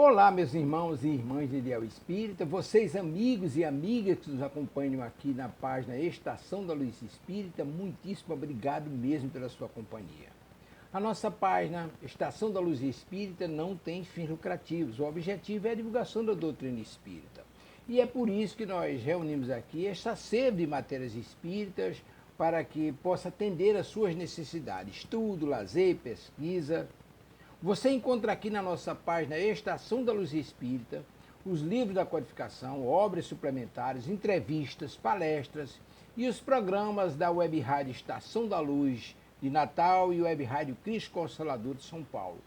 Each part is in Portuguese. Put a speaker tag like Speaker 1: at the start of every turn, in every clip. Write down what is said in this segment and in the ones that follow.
Speaker 1: Olá, meus irmãos e irmãs de Ideal Espírita, vocês amigos e amigas que nos acompanham aqui na página Estação da Luz Espírita, muitíssimo obrigado mesmo pela sua companhia. A nossa página Estação da Luz Espírita não tem fins lucrativos, o objetivo é a divulgação da doutrina espírita. E é por isso que nós reunimos aqui esta sede de matérias espíritas para que possa atender às suas necessidades, estudo, lazer, pesquisa. Você encontra aqui na nossa página Estação da Luz Espírita os livros da codificação, obras suplementares, entrevistas, palestras e os programas da Web Rádio Estação da Luz de Natal e Web Rádio Cristo Consolador de São Paulo.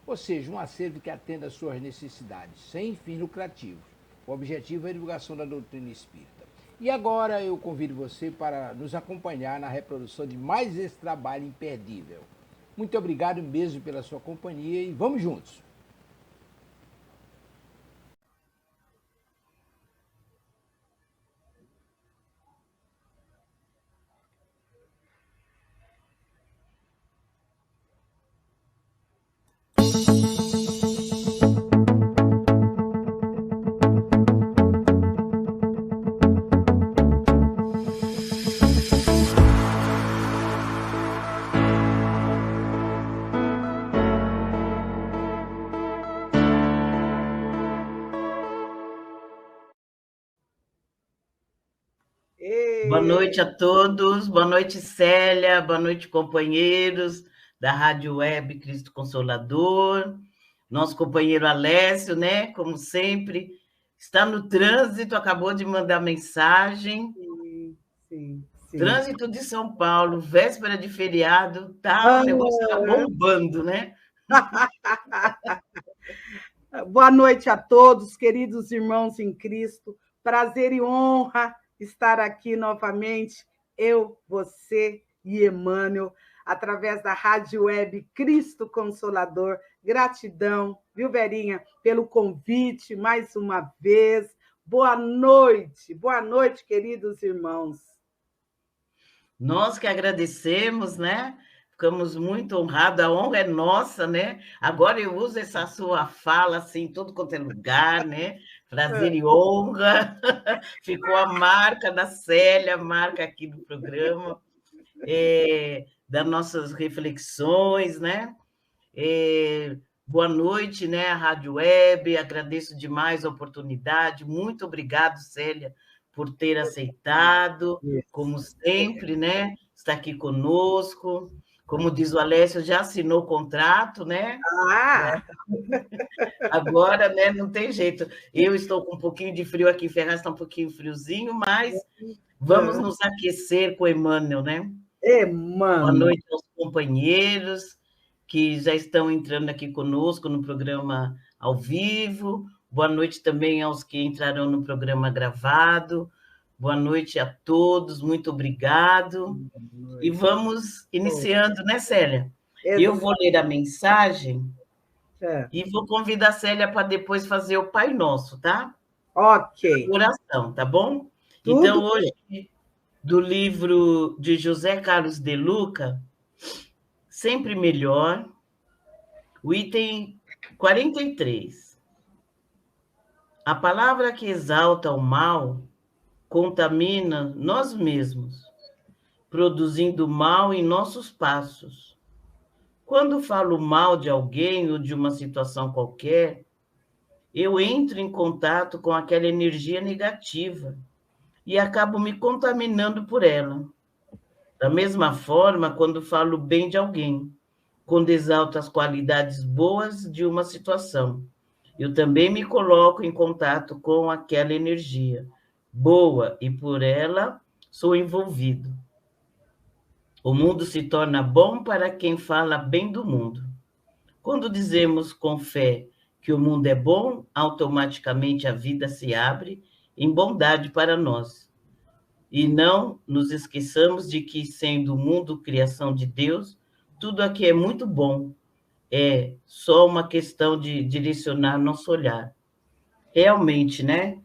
Speaker 1: Ou seja, um acervo que atenda às suas necessidades, sem fins lucrativos. O objetivo é a divulgação da doutrina espírita. E agora eu convido você para nos acompanhar na reprodução de mais esse trabalho imperdível. Muito obrigado mesmo pela sua companhia e vamos juntos!
Speaker 2: Boa noite a todos, boa noite Célia, boa noite companheiros da Rádio Web Cristo Consolador, nosso companheiro Alessio, né, como sempre, está no trânsito, acabou de mandar mensagem.
Speaker 3: Sim.
Speaker 2: Trânsito de São Paulo, véspera de feriado, tá, o negócio está bombando, né?
Speaker 3: Boa noite a todos, queridos irmãos em Cristo, prazer e honra estar aqui novamente, eu, você e Emmanuel, através da Rádio Web Cristo Consolador. Gratidão, viu, Verinha, pelo convite mais uma vez. Boa noite, queridos irmãos.
Speaker 2: Nós que agradecemos, né? Ficamos muito honrados, a honra é nossa, né? Agora eu uso essa sua fala assim, em todo quanto é lugar, né? Prazer e honra. Ficou a marca da Célia, a marca aqui do programa, das nossas reflexões, né? Boa noite, né? A Rádio Web, agradeço demais a oportunidade. Muito obrigado, Célia, por ter aceitado, como sempre, né? Está aqui conosco. Como diz o Alessio, já assinou o contrato, né? Agora, né, não tem jeito. Eu estou com um pouquinho de frio aqui, Ferraz está um pouquinho friozinho, mas vamos nos aquecer com o Emmanuel, né?
Speaker 3: Emmanuel.
Speaker 2: Boa noite aos companheiros que já estão entrando aqui conosco no programa ao vivo. Boa noite também aos que entrarão no programa gravado. Boa noite a todos, muito obrigado. E vamos iniciando, né, Célia? Eu vou ler a mensagem e vou convidar a Célia para depois fazer o Pai Nosso, tá?
Speaker 3: Ok.
Speaker 2: Oração, tá bom? Então, hoje, do livro de José Carlos de Luca, Sempre Melhor, o item 43. A palavra que exalta o mal contamina nós mesmos, produzindo mal em nossos passos. Quando falo mal de alguém ou de uma situação qualquer, eu entro em contato com aquela energia negativa e acabo me contaminando por ela. Da mesma forma, quando falo bem de alguém, quando exalto as qualidades boas de uma situação, eu também me coloco em contato com aquela energia boa e por ela sou envolvido. O mundo se torna bom para quem fala bem do mundo. Quando dizemos com fé que o mundo é bom, automaticamente a vida se abre em bondade para nós. E não nos esqueçamos de que, sendo o mundo criação de Deus, tudo aqui é muito bom. É só uma questão de direcionar nosso olhar. Realmente, né?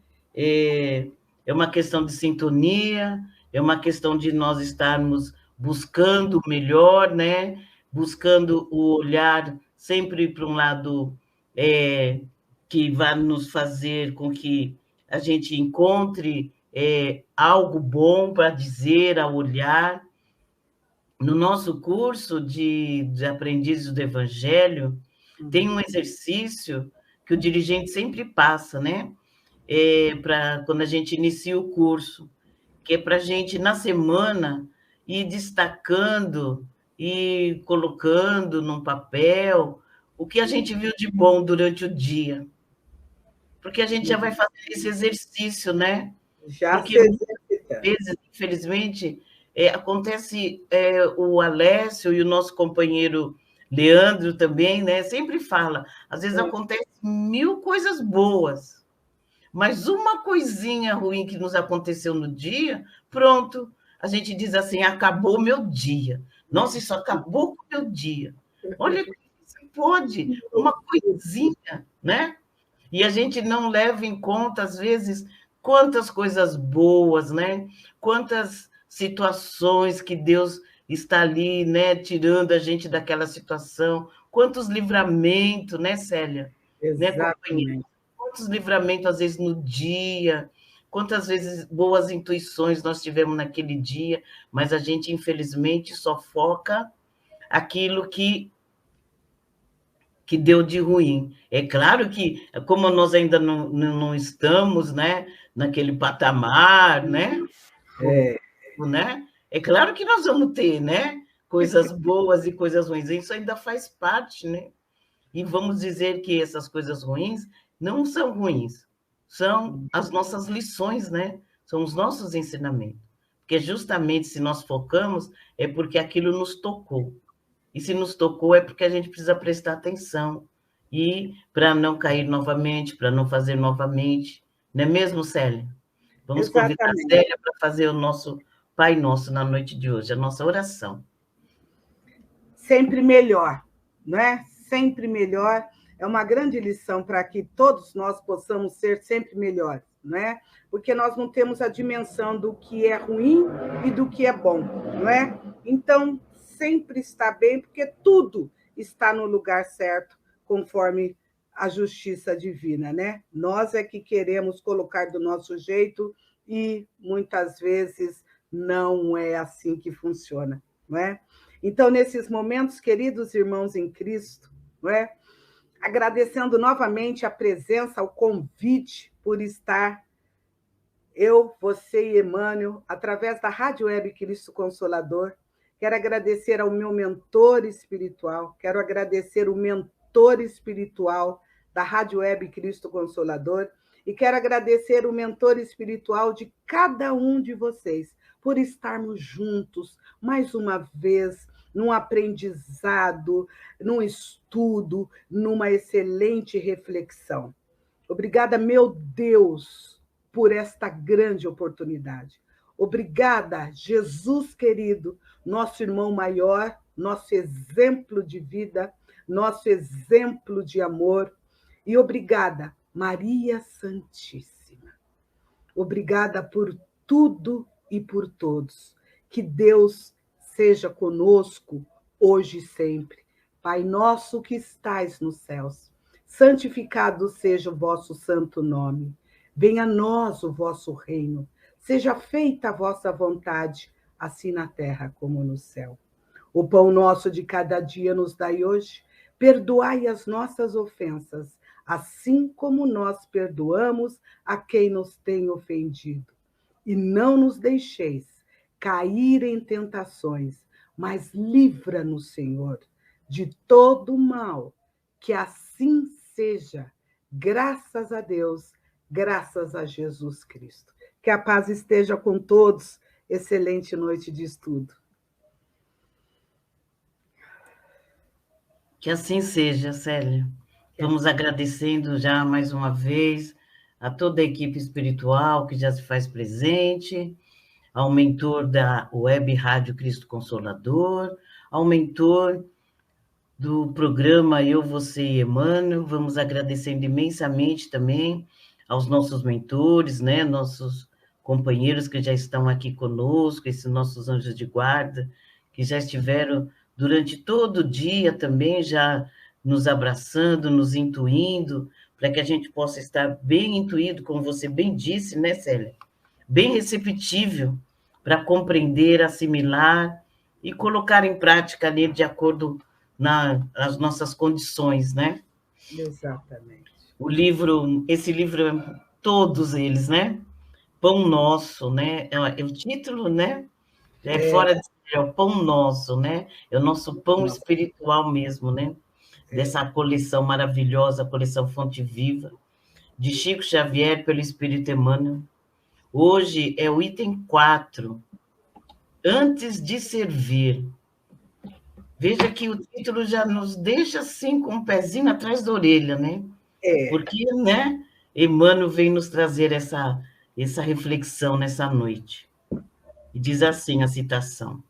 Speaker 2: É uma questão de sintonia, é uma questão de nós estarmos buscando o melhor, né? Buscando o olhar sempre para um lado que vai nos fazer com que a gente encontre algo bom para dizer, a olhar. No nosso curso de aprendizes do Evangelho, tem um exercício que o dirigente sempre passa, né? Para quando a gente inicia o curso, que é para a gente, na semana, ir destacando e colocando num papel o que a gente viu de bom durante o dia. Porque a gente já vai fazer esse exercício, né?
Speaker 3: Já
Speaker 2: porque muitas vezes, infelizmente, acontece, o Alessio e o nosso companheiro Leandro também, né? Sempre fala, às vezes acontece 1000 coisas boas, mas uma coisinha ruim que nos aconteceu no dia, pronto, a gente diz assim, acabou meu dia. Nossa, isso acabou com o meu dia. Olha que você pode, uma coisinha, né? E a gente não leva em conta, às vezes, quantas coisas boas, né? Quantas situações que Deus está ali, né? Tirando a gente daquela situação. Quantos livramentos, né, Célia?
Speaker 3: Exatamente.
Speaker 2: Né, quantos livramentos, às vezes, no dia, quantas vezes boas intuições nós tivemos naquele dia, mas a gente, infelizmente, só foca aquilo que deu de ruim. É claro que, como nós ainda não estamos, né, naquele patamar, né? Né? É claro que nós vamos ter, né, coisas boas e coisas ruins. Isso ainda faz parte, né? E vamos dizer que essas coisas ruins não são ruins, são as nossas lições, né? São os nossos ensinamentos. Porque justamente se nós focamos, é porque aquilo nos tocou. E se nos tocou, é porque a gente precisa prestar atenção. E para não cair novamente, para não fazer novamente. Não é mesmo, Célia? Vamos convidar a Célia para fazer o nosso Pai Nosso na noite de hoje, a nossa oração.
Speaker 3: Sempre melhor, não é? Sempre melhor. É uma grande lição para que todos nós possamos ser sempre melhores, não é? Porque nós não temos a dimensão do que é ruim e do que é bom, não é? Então, sempre está bem, porque tudo está no lugar certo, conforme a justiça divina, né? Nós é que queremos colocar do nosso jeito e muitas vezes não é assim que funciona, não é? Então, nesses momentos, queridos irmãos em Cristo, não é? Agradecendo novamente a presença, o convite por estar eu, você e Emmanuel, através da Rádio Web Cristo Consolador. Quero agradecer ao meu mentor espiritual, quero agradecer o mentor espiritual da Rádio Web Cristo Consolador e quero agradecer o mentor espiritual de cada um de vocês por estarmos juntos mais uma vez num aprendizado, num estudo, numa excelente reflexão. Obrigada, meu Deus, por esta grande oportunidade. Obrigada, Jesus querido, nosso irmão maior, nosso exemplo de vida, nosso exemplo de amor. E obrigada, Maria Santíssima. Obrigada por tudo e por todos. Que Deus seja conosco hoje e sempre. Pai nosso que estais nos céus, santificado seja o vosso santo nome. Venha a nós o vosso reino. Seja feita a vossa vontade, assim na terra como no céu. O pão nosso de cada dia nos dai hoje. Perdoai as nossas ofensas, assim como nós perdoamos a quem nos tem ofendido. E não nos deixeis cair em tentações, mas livra-nos, Senhor, de todo mal. Que assim seja, graças a Deus, graças a Jesus Cristo. Que a paz esteja com todos. Excelente noite de estudo.
Speaker 2: Que assim seja, Célia. Vamos agradecendo já mais uma vez a toda a equipe espiritual que já se faz presente, ao mentor da Web Rádio Cristo Consolador, ao mentor do programa Eu, Você e Emmanuel. Vamos agradecendo imensamente também aos nossos mentores, né? Nossos companheiros que já estão aqui conosco, esses nossos anjos de guarda, que já estiveram durante todo o dia também, já nos abraçando, nos intuindo, para que a gente possa estar bem intuído, como você bem disse, né, Célia? Bem receptível para compreender, assimilar e colocar em prática ali de acordo nas nossas condições, né?
Speaker 3: Exatamente.
Speaker 2: Esse livro, todos eles, né? Pão Nosso, né? É o título, né? Fora de série, é o Pão Nosso, né? É o nosso pão espiritual mesmo, né? Dessa coleção maravilhosa, a coleção Fonte Viva, de Chico Xavier pelo Espírito Emmanuel. Hoje é o item 4, Antes de Servir. Veja que o título já nos deixa assim com um pezinho atrás da orelha, né? Porque, né, Emmanuel vem nos trazer essa reflexão nessa noite. E diz assim a citação: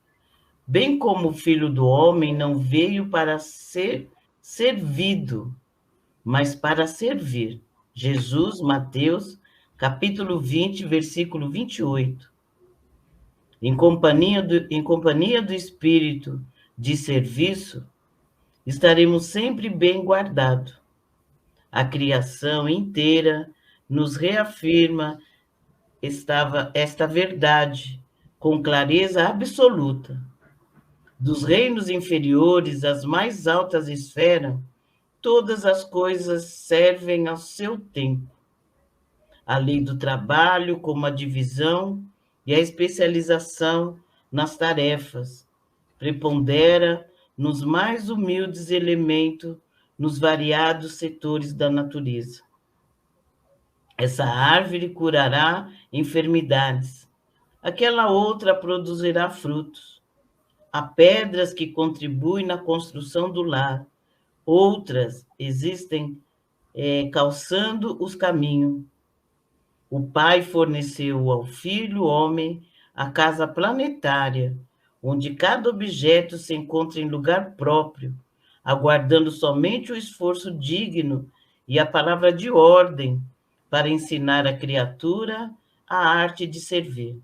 Speaker 2: bem como o Filho do Homem não veio para ser servido, mas para servir. Jesus, Mateus, capítulo 20, versículo 28. Em companhia do espírito de serviço, estaremos sempre bem guardados. A criação inteira nos reafirma esta verdade com clareza absoluta. Dos reinos inferiores às mais altas esferas, todas as coisas servem ao seu tempo. A lei do trabalho, como a divisão e a especialização nas tarefas, prepondera nos mais humildes elementos, nos variados setores da natureza. Essa árvore curará enfermidades, aquela outra produzirá frutos. Há pedras que contribuem na construção do lar, outras existem calçando os caminhos. O Pai forneceu ao Filho homem a casa planetária, onde cada objeto se encontra em lugar próprio, aguardando somente o esforço digno e a palavra de ordem para ensinar à criatura a arte de servir.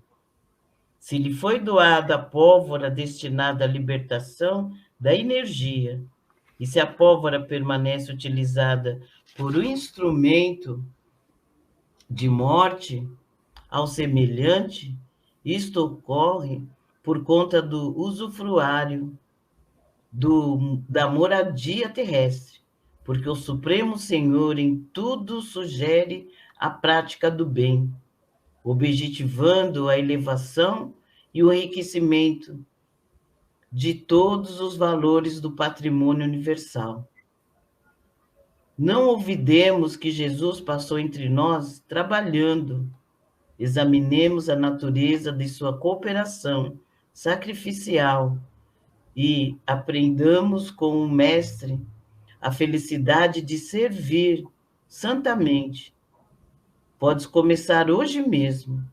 Speaker 2: Se lhe foi doada a pólvora destinada à libertação da energia, e se a pólvora permanece utilizada por um instrumento de morte ao semelhante, isto ocorre por conta do usufruário da moradia terrestre, porque o Supremo Senhor em tudo sugere a prática do bem, objetivando a elevação e o enriquecimento de todos os valores do patrimônio universal. Não olvidemos que Jesus passou entre nós trabalhando. Examinemos a natureza de sua cooperação sacrificial e aprendamos com o Mestre a felicidade de servir santamente. Podes começar hoje mesmo.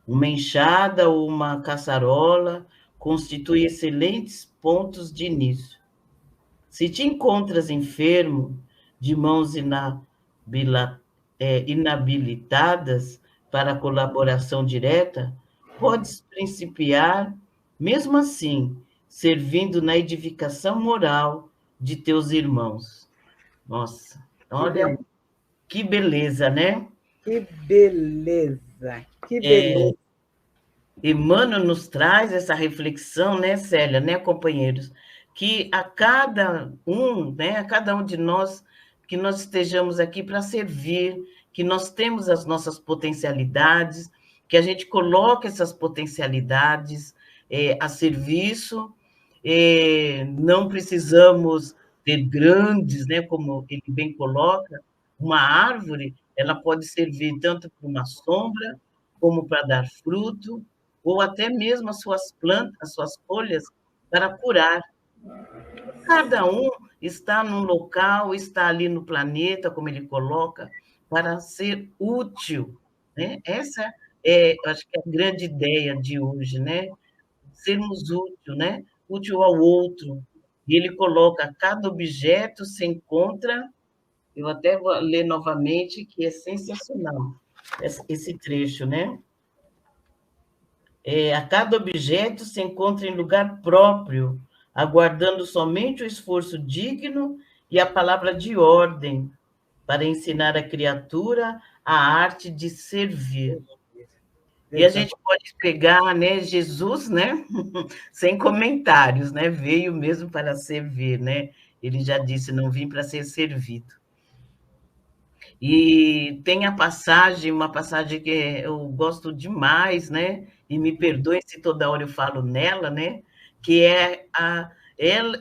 Speaker 2: Uma enxada ou uma caçarola constituem excelentes pontos de início. Se te encontras enfermo, de mãos inabilitadas para a colaboração direta, podes principiar, mesmo assim, servindo na edificação moral de teus irmãos. Nossa, olha que beleza, né?
Speaker 3: Que beleza, que beleza.
Speaker 2: Emmanuel nos traz essa reflexão, né, Célia, né, companheiros? Que a cada um de nós, que nós estejamos aqui para servir, que nós temos as nossas potencialidades, que a gente coloque essas potencialidades a serviço, não precisamos ter grandes, né, como ele bem coloca, uma árvore, ela pode servir tanto para uma sombra, como para dar fruto, ou até mesmo as suas plantas, as suas folhas, para curar. Cada um está num local, está ali no planeta, como ele coloca, para ser útil, né? Essa acho que é a grande ideia de hoje, né? Sermos útil, né? Útil ao outro. E ele coloca, cada objeto se encontra, eu até vou ler novamente, que é sensacional, esse trecho, né? A cada objeto se encontra em lugar próprio, aguardando somente o esforço digno e a palavra de ordem para ensinar a criatura a arte de servir. E a gente pode pegar, né, Jesus, né, sem comentários, né, veio mesmo para servir, né? Ele já disse, não vim para ser servido. E tem a passagem, uma passagem que eu gosto demais, né? E me perdoe se toda hora eu falo nela, né? Que é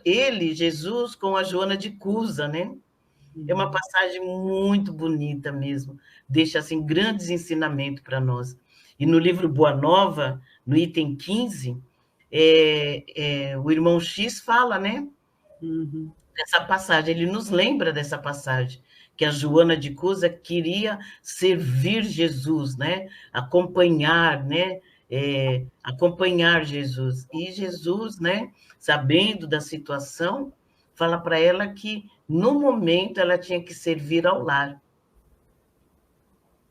Speaker 2: ele, Jesus, com a Joana de Cusa, né? É uma passagem muito bonita mesmo, deixa assim grandes ensinamentos para nós. E no livro Boa Nova, no item 15, o irmão X fala, né? Dessa passagem, ele nos lembra dessa passagem, que a Joana de Cusa queria servir Jesus, né? Acompanhar, né? Acompanhar Jesus. E Jesus, né? Sabendo da situação, fala para ela que, no momento, ela tinha que servir ao lar.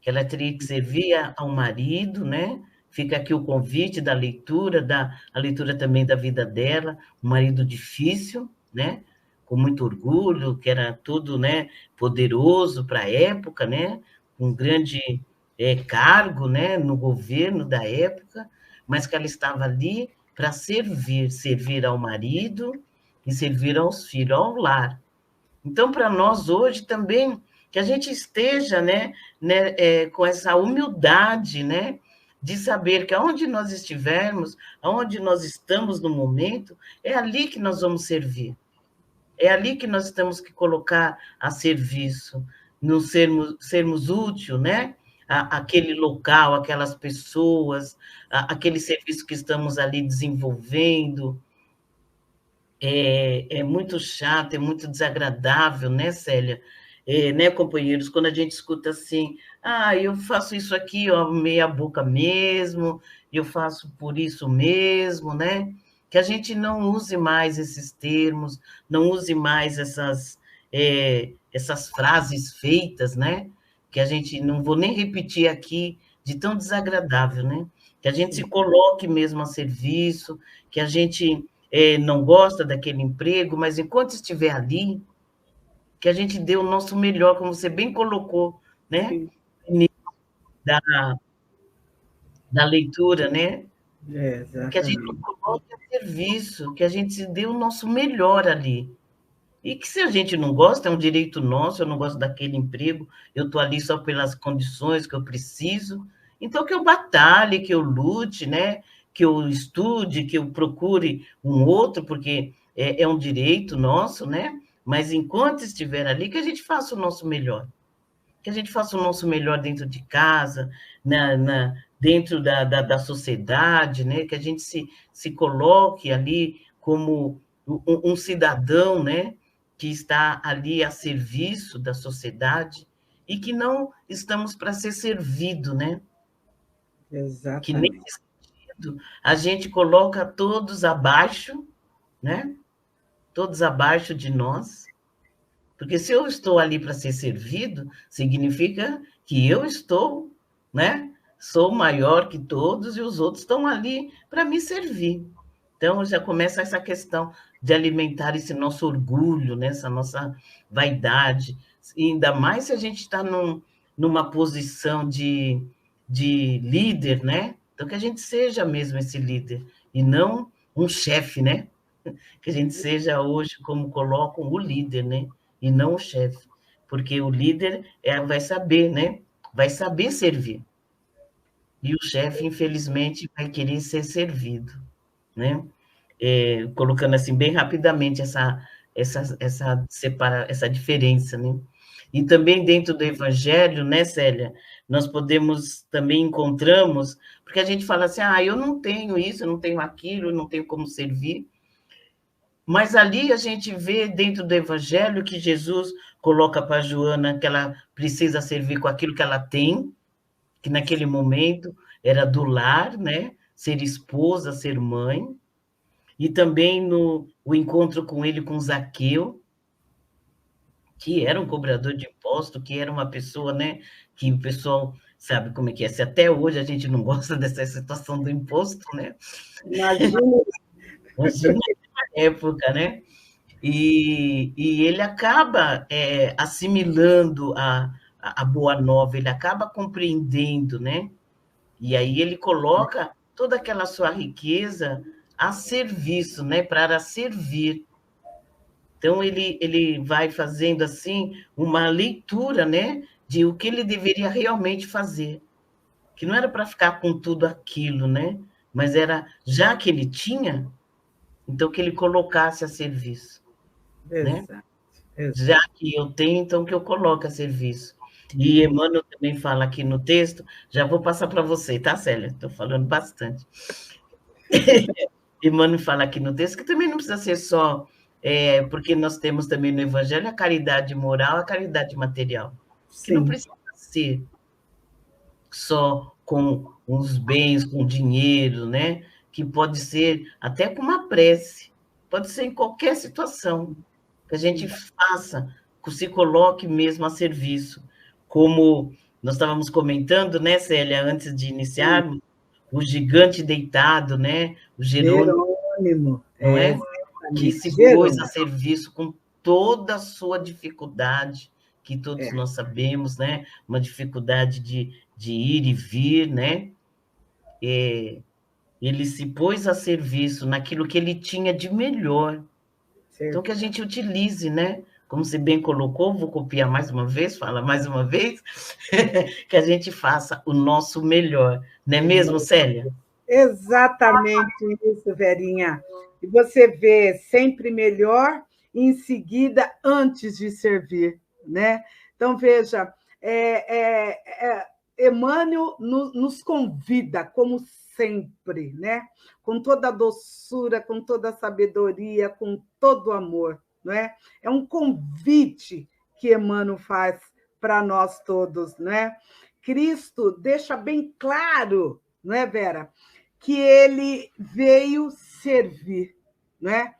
Speaker 2: Que ela teria que servir ao marido, né? Fica aqui o convite da leitura, a leitura também da vida dela, um marido difícil, né? Com muito orgulho, que era tudo, né, poderoso para a época, né, um grande cargo, né, no governo da época, mas que ela estava ali para servir ao marido e servir aos filhos, ao lar. Então, para nós hoje também, que a gente esteja, né, com essa humildade, né, de saber que aonde nós estivermos, aonde nós estamos no momento, é ali que nós vamos servir. É ali que nós temos que colocar a serviço, nos sermos úteis, né? Aquele local, aquelas pessoas, aquele serviço que estamos ali desenvolvendo. É muito chato, é muito desagradável, né, Célia? Né, companheiros, quando a gente escuta assim, eu faço isso aqui, ó, meia boca mesmo, eu faço por isso mesmo, né? Que a gente não use mais esses termos, não use mais essas frases feitas, né? Que a gente, não vou nem repetir aqui, de tão desagradável, né? Que a gente se coloque mesmo a serviço, que a gente não gosta daquele emprego, mas enquanto estiver ali, que a gente dê o nosso melhor, como você bem colocou, né? Da, da leitura, né? Que a gente coloque a serviço, que a gente dê o nosso melhor ali. E que se a gente não gosta, é um direito nosso, eu não gosto daquele emprego, eu estou ali só pelas condições que eu preciso, então que eu batalhe, que eu lute, né? Que eu estude, que eu procure um outro, porque é um direito nosso, né? Mas enquanto estiver ali, que a gente faça o nosso melhor. Que a gente faça o nosso melhor dentro de casa, dentro da sociedade, né? Que a gente se coloque ali como um cidadão, né? Que está ali a serviço da sociedade e que não estamos para ser servido, né?
Speaker 3: Exatamente.
Speaker 2: Que nesse sentido a gente coloca todos abaixo, né? Todos abaixo de nós, porque se eu estou ali para ser servido, significa que eu estou, né? Sou maior que todos e os outros estão ali para me servir. Então, já começa essa questão de alimentar esse nosso orgulho, né? Essa nossa vaidade. E ainda mais se a gente está numa posição de líder, né? Então, que a gente seja mesmo esse líder, e não um chefe, né? Que a gente seja hoje, como colocam, o líder, né? E não o chefe. Porque o líder vai saber, né? Vai saber servir. E o chefe, infelizmente, vai querer ser servido, né? Colocando assim bem rapidamente essa diferença, né? E também dentro do Evangelho, né, Célia, nós também encontramos, porque a gente fala assim, eu não tenho isso, eu não tenho aquilo, eu não tenho como servir, mas ali a gente vê dentro do Evangelho que Jesus coloca para a Joana que ela precisa servir com aquilo que ela tem, que naquele momento era do lar, né? Ser esposa, ser mãe, e também o encontro com ele, com Zaqueu, que era um cobrador de imposto, que era uma pessoa, né? Que o pessoal sabe como é que é. Se até hoje a gente não gosta dessa situação do imposto, né?
Speaker 3: Imagina
Speaker 2: na época, né? E ele acaba assimilando a boa nova, ele acaba compreendendo, né? E aí ele coloca toda aquela sua riqueza a serviço, né? Para servir. Então ele vai fazendo assim uma leitura, né? De o que ele deveria realmente fazer, que não era para ficar com tudo aquilo, né? Mas era, já que ele tinha, então que ele colocasse a serviço, né?
Speaker 3: Exato, exato.
Speaker 2: Já que eu tenho, então que eu coloque a serviço. E Emmanuel também fala aqui no texto, já vou passar para você, tá, Célia? Estou falando bastante. Emmanuel fala aqui no texto que também não precisa ser só, porque nós temos também no Evangelho a caridade moral, a caridade material, que não
Speaker 3: Sim,
Speaker 2: precisa ser só com os bens, com dinheiro, né? Que pode ser até com uma prece, pode ser em qualquer situação que a gente faça, que se coloque mesmo a serviço. Como nós estávamos comentando, né, Célia, antes de
Speaker 3: sim.
Speaker 2: iniciarmos, o gigante deitado, né? O Jerônimo,
Speaker 3: Jerônimo,
Speaker 2: não é? Que
Speaker 3: exatamente,
Speaker 2: se pôs a
Speaker 3: Jerônimo.
Speaker 2: serviço com toda a sua dificuldade, que todos
Speaker 3: É,
Speaker 2: nós sabemos, né? Uma dificuldade de ir e vir, né? Ele se pôs a serviço naquilo que ele tinha de melhor. Então, que a
Speaker 3: serviço.
Speaker 2: gente utilize, né? Como você bem colocou, vou copiar mais uma vez, fala mais uma vez, que a gente faça o nosso melhor. Não é mesmo, Célia?
Speaker 3: Exatamente isso, Verinha. E você vê sempre melhor, e em seguida, antes de servir, né? Então, veja, Emmanuel nos convida, como sempre, né? Com toda a doçura, com toda a sabedoria, com todo o amor, não é? É um convite que Emmanuel faz para nós todos, né? Cristo deixa bem claro, não é, Vera? Que ele veio servir, né?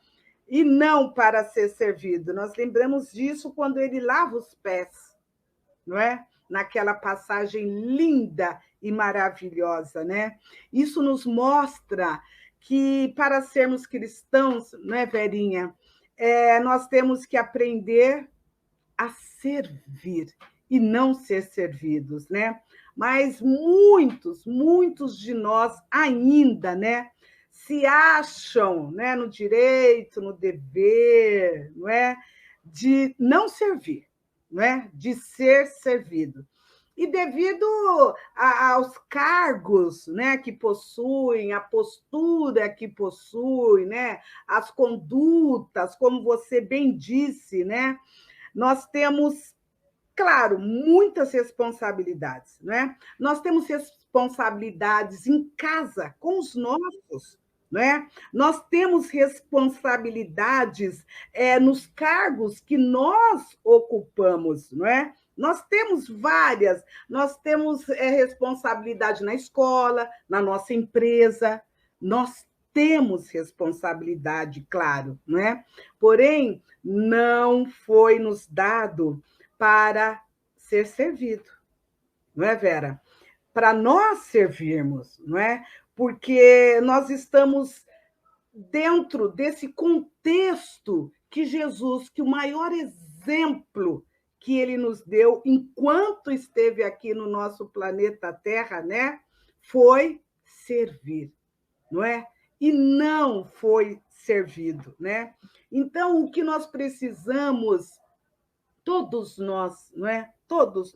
Speaker 3: E não para ser servido. Nós lembramos disso quando ele lava os pés, não é? Naquela passagem linda e maravilhosa, né? Isso nos mostra que para sermos cristãos, não é, Verinha? Nós temos que aprender a servir e não ser servidos, né? Mas muitos de nós ainda, né, se acham, né, no direito, no dever, não é, de não servir, não é, de ser servido. E devido aos cargos, né, que possuem, a postura que possuem, né, as condutas, como você bem disse, né, nós temos, claro, muitas responsabilidades, né? Nós temos responsabilidades em casa com os nossos, né? Nós temos responsabilidades nos cargos que nós ocupamos, não é? Nós temos várias, nós temos responsabilidade na escola, na nossa empresa, nós temos responsabilidade, claro, não é? Porém, não foi nos dado para ser servido, não é, Vera? Para nós servirmos, não é? Porque nós estamos dentro desse contexto que Jesus, que o maior exemplo que ele nos deu enquanto esteve aqui no nosso planeta Terra, né, foi servir, não é? E não foi servido, né? Então, o que nós precisamos, todos nós, não é? Todos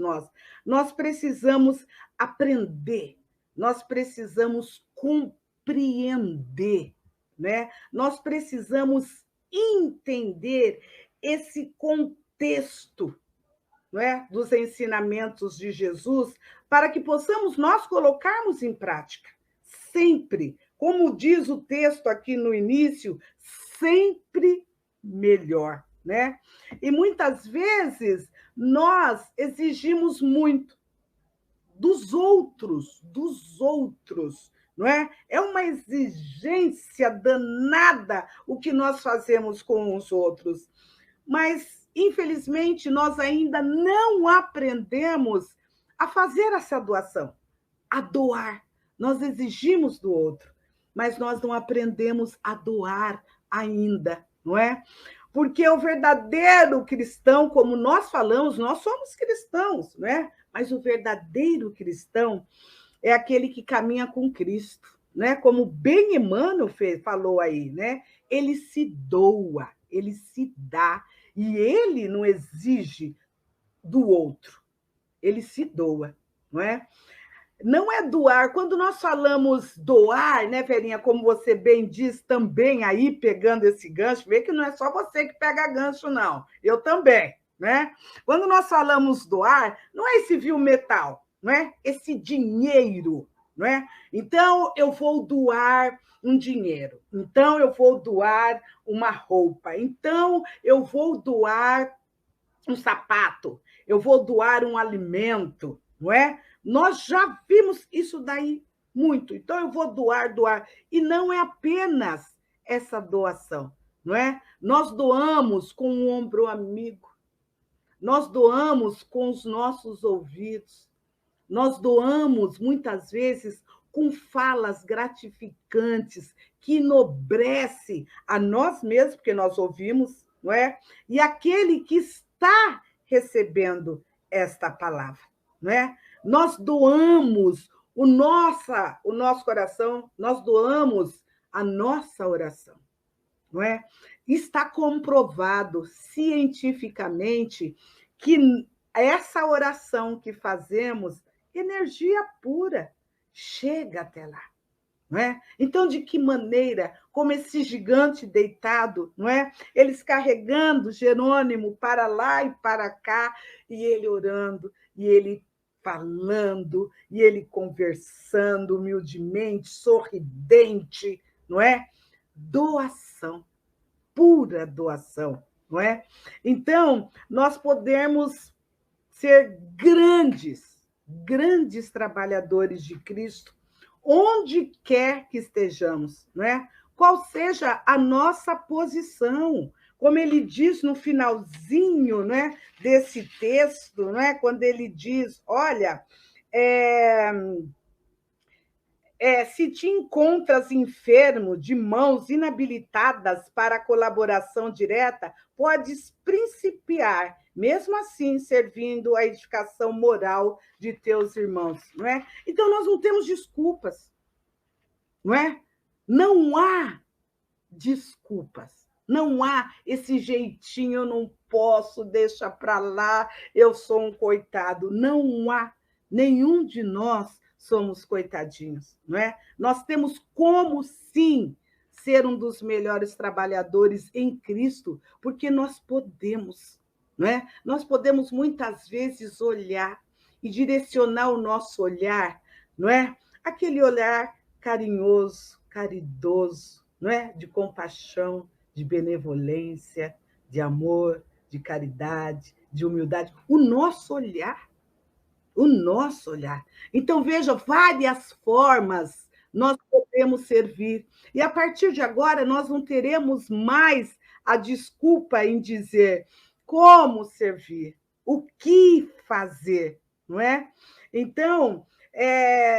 Speaker 3: nós precisamos aprender, nós precisamos compreender, né? Nós precisamos entender esse contexto, não é, dos ensinamentos de Jesus, para que possamos nós colocarmos em prática, sempre, como diz o texto aqui no início, sempre melhor, né? E muitas vezes nós exigimos muito dos outros, não é? É uma exigência danada o que nós fazemos com os outros. Mas, infelizmente, nós ainda não aprendemos a fazer essa doação, a doar. Nós exigimos do outro, mas nós não aprendemos a doar ainda, não é? Porque o verdadeiro cristão, como nós falamos, nós somos cristãos, né? Mas o verdadeiro cristão é aquele que caminha com Cristo, né? Como bem Emmanuel falou aí, né? Ele se doa, ele se dá, e ele não exige do outro, ele se doa, não é? Não é doar. Quando nós falamos doar, né, Verinha, como você bem diz também aí, pegando esse gancho, vê que não é só você que pega gancho, não. Eu também, né? Quando nós falamos doar, não é esse vil metal, não é? Esse dinheiro, não é? Então, eu vou doar um dinheiro. Então, eu vou doar uma roupa. Então, eu vou doar um sapato. Eu vou doar um alimento, não é? Nós já vimos isso daí muito. Então, eu vou doar, doar. E não é apenas essa doação, não é? Nós doamos com um ombro amigo, nós doamos com os nossos ouvidos, nós doamos, muitas vezes, com falas gratificantes, que enobrece a nós mesmos, porque nós ouvimos, não é? E aquele que está recebendo esta palavra, não é? Nós doamos o nosso coração, nós doamos a nossa oração, não é? Está comprovado cientificamente que essa oração que fazemos, energia pura, chega até lá, não é? Então, de que maneira, como esse gigante deitado, não é? Eles carregando Jerônimo para lá e para cá, e ele orando, e ele falando, e ele conversando humildemente, sorridente, não é? Doação, pura doação, não é? Então, nós podemos ser grandes trabalhadores de Cristo, onde quer que estejamos, não é? Qual seja a nossa posição, como ele diz no finalzinho, né, desse texto, né, quando ele diz, olha, se te encontras enfermo, de mãos inabilitadas para a colaboração direta, podes principiar, mesmo assim, servindo a edificação moral de teus irmãos, não é? Então, nós não temos desculpas, não é? Não há desculpas, não há esse jeitinho, eu não posso, deixa para lá, eu sou um coitado. Não há, nenhum de nós somos coitadinhos, não é? Nós temos como, sim, ser um dos melhores trabalhadores em Cristo, porque nós podemos, não é? Nós podemos, muitas vezes, olhar e direcionar o nosso olhar, não é? Aquele olhar carinhoso, caridoso, não é? De compaixão, de benevolência, de amor, de caridade, de humildade. O nosso olhar. Então, veja, várias formas nós podemos servir. E a partir de agora, nós não teremos mais a desculpa em dizer como servir, o que fazer, não é? Então,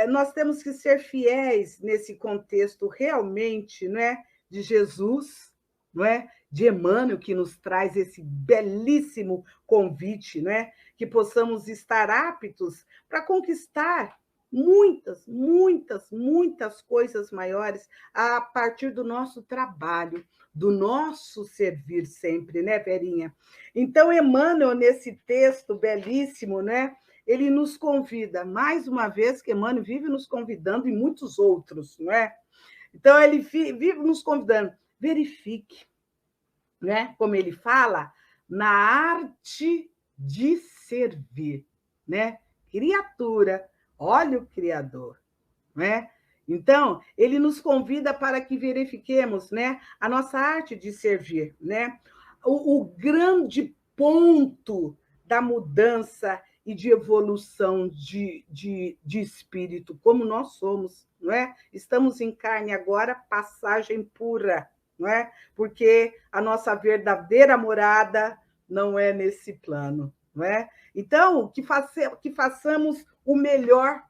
Speaker 3: nós temos que ser fiéis nesse contexto realmente, não é? De Jesus, não é? De Emmanuel, que nos traz esse belíssimo convite, não é? Que possamos estar aptos para conquistar muitas coisas maiores a partir do nosso trabalho, do nosso servir sempre, né, Verinha? Então, Emmanuel, nesse texto belíssimo, né, ele nos convida, mais uma vez, que Emmanuel vive nos convidando e muitos outros, não é? Então, ele vive nos convidando, verifique, né? Como ele fala, na arte de servir, né? Criatura, olha o Criador, né? Então, ele nos convida para que verifiquemos, né, a nossa arte de servir, né? O grande ponto da mudança e de evolução de espírito, como nós somos, não é? Estamos em carne agora, passagem pura, não é? Porque a nossa verdadeira morada não é nesse plano, não é? Então, que façamos o melhor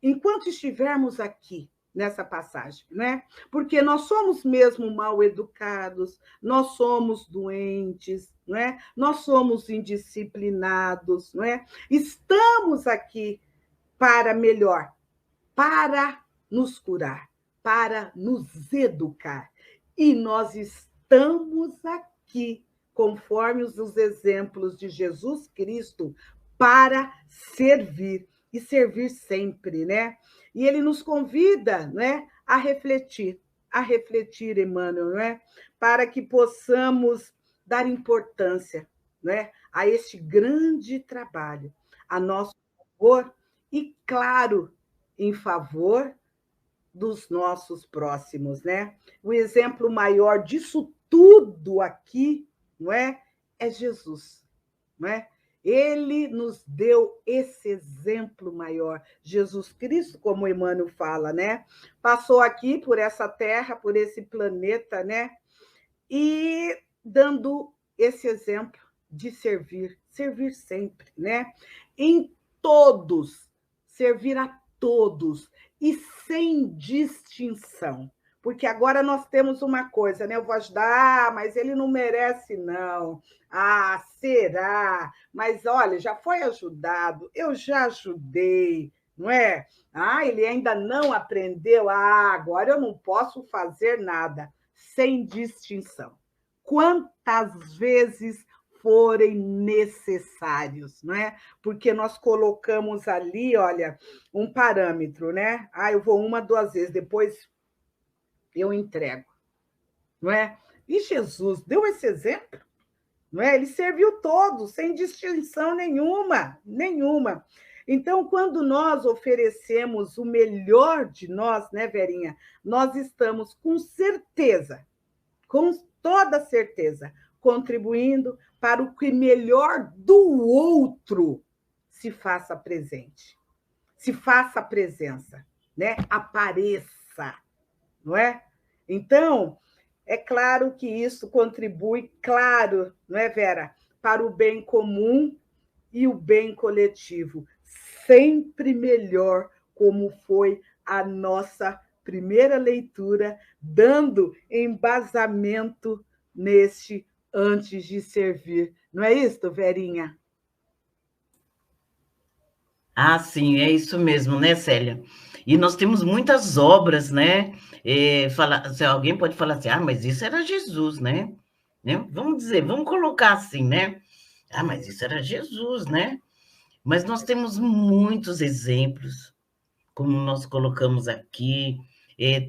Speaker 3: enquanto estivermos aqui, nessa passagem, né? Porque nós somos mesmo mal educados, nós somos doentes, não é? Nós somos indisciplinados, não é? Estamos aqui para melhor, para nos curar, para nos educar. E nós estamos aqui, conforme os exemplos de Jesus Cristo, para servir e servir sempre, né? E ele nos convida, né, a refletir, Emmanuel, né, para que possamos dar importância, né, a este grande trabalho, a nosso favor e, claro, em favor dos nossos próximos, né? O exemplo maior disso tudo aqui, não é? É Jesus, não é? Ele nos deu esse exemplo maior. Jesus Cristo, como Emmanuel fala, né? Passou aqui por essa terra, por esse planeta, né? E dando esse exemplo de servir, servir sempre, né? Em todos, servir a todos e sem distinção. Porque agora nós temos uma coisa, né? Eu vou ajudar, mas ele não merece, não. Ah, será? Mas olha, já foi ajudado, eu já ajudei, não é? Ah, ele ainda não aprendeu. Ah, agora eu não posso fazer nada. Sem distinção. Quantas vezes forem necessários, não é? Porque nós colocamos ali, olha, um parâmetro, né? Ah, eu vou 1, 2 vezes, depois eu entrego, não é? E Jesus deu esse exemplo, não é? Ele serviu todos, sem distinção nenhuma, nenhuma. Então, quando nós oferecemos o melhor de nós, né, Verinha, nós estamos com certeza, com toda certeza, contribuindo para o que melhor do outro se faça presente, se faça presença, né? Apareça, não é? Então, é claro que isso contribui, claro, não é, Vera, para o bem comum e o bem coletivo, sempre melhor, como foi a nossa primeira leitura, dando embasamento neste antes de servir. Não é isso, Verinha?
Speaker 2: Ah, sim, é isso mesmo, né, Célia? E nós temos muitas obras, né? Se alguém pode falar assim, ah, mas isso era Jesus, né? Vamos dizer, vamos colocar assim, né? Ah, mas isso era Jesus, né? Mas nós temos muitos exemplos, como nós colocamos aqui,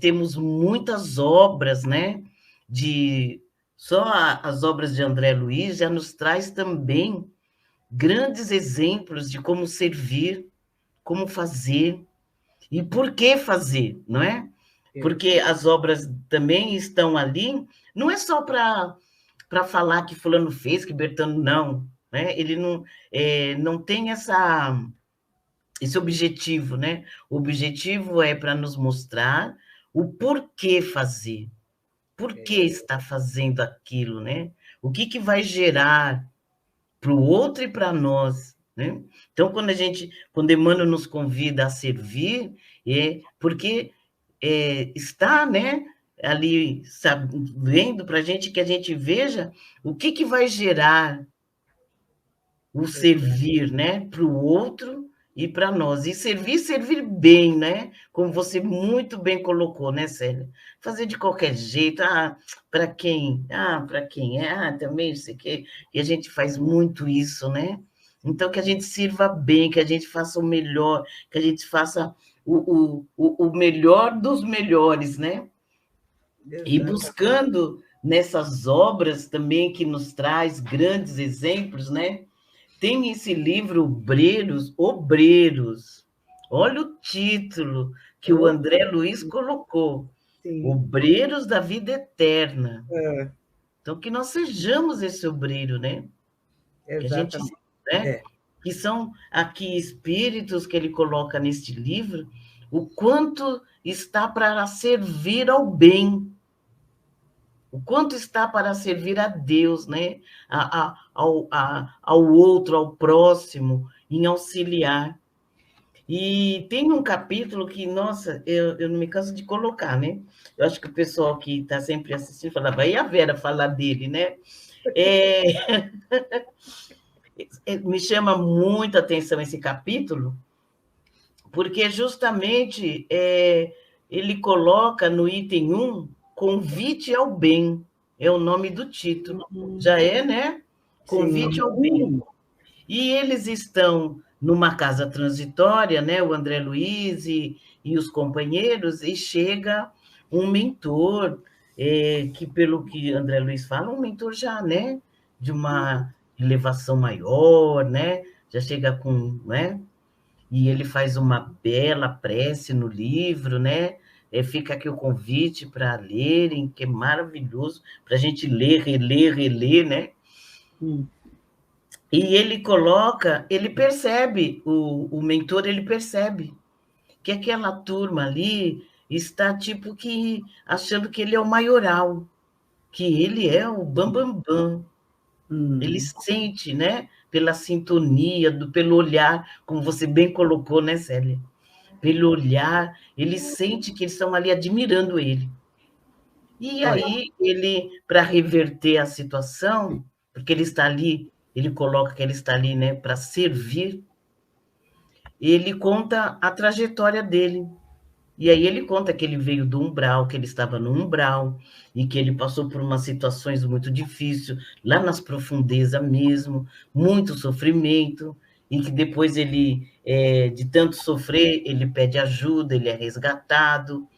Speaker 2: temos muitas obras, né? Só as obras de André Luiz já nos traz também grandes exemplos de como servir, como fazer e por que fazer, não é? Porque as obras também estão ali, não é só para falar que fulano fez, que Bertano não, né? Ele não tem esse objetivo, né? O objetivo é para nos mostrar o porquê fazer, por que está fazendo aquilo, né? O que vai gerar para o outro e para nós, né? Então, quando Emmanuel nos convida a servir, é porque está, né, ali vendo para a gente que a gente veja o que vai gerar o servir, né, para o outro e para nós. E servir bem, né? Como você muito bem colocou, né, Célia? Fazer de qualquer jeito, para quem? Para quem? Também não sei o quê. E a gente faz muito isso, né? Então, que a gente sirva bem, que a gente faça o melhor, que a gente faça o melhor dos melhores, né? E buscando nessas obras também que nos traz grandes exemplos, né? Tem esse livro Obreiros. Olha o título que o André Luiz colocou. Sim. Obreiros da Vida Eterna. Então, que nós sejamos esse obreiro, né?
Speaker 3: Exatamente.
Speaker 2: Que são aqui espíritos que ele coloca neste livro, o quanto está para servir ao bem, o quanto está para servir a Deus, né? Ao outro, ao próximo, em auxiliar. E tem um capítulo que, nossa, eu não me canso de colocar, né? Eu acho que o pessoal que está sempre assistindo falava, e a Vera falar dele, né? Me chama muita atenção esse capítulo, porque justamente ele coloca no item 1, convite ao bem, é o nome do título. Já é, né? Convite ao bem. E eles estão numa casa transitória, né? O André Luiz e os companheiros, e chega um mentor, que, pelo que André Luiz fala, um mentor já, né? De uma elevação maior, né? Já chega com, né? E ele faz uma bela prece no livro, né? Fica aqui o convite para lerem, que é maravilhoso, para a gente ler, reler, reler, né? E ele coloca, ele percebe, o mentor, ele percebe que aquela turma ali está tipo que achando que ele é o maioral, que ele é o bambambam. Bam, bam. Ele sente, né? Pela sintonia, pelo olhar, como você bem colocou, né, Célia? Pelo olhar, ele sente que eles estão ali admirando ele. E aí, ele, para reverter a situação, porque ele está ali, ele coloca que ele está ali, né, para servir, ele conta a trajetória dele. E aí ele conta que ele veio do umbral, que ele estava no umbral, e que ele passou por umas situações muito difíceis, lá nas profundezas mesmo, muito sofrimento, e que depois ele, de tanto sofrer, ele pede ajuda, ele é resgatado,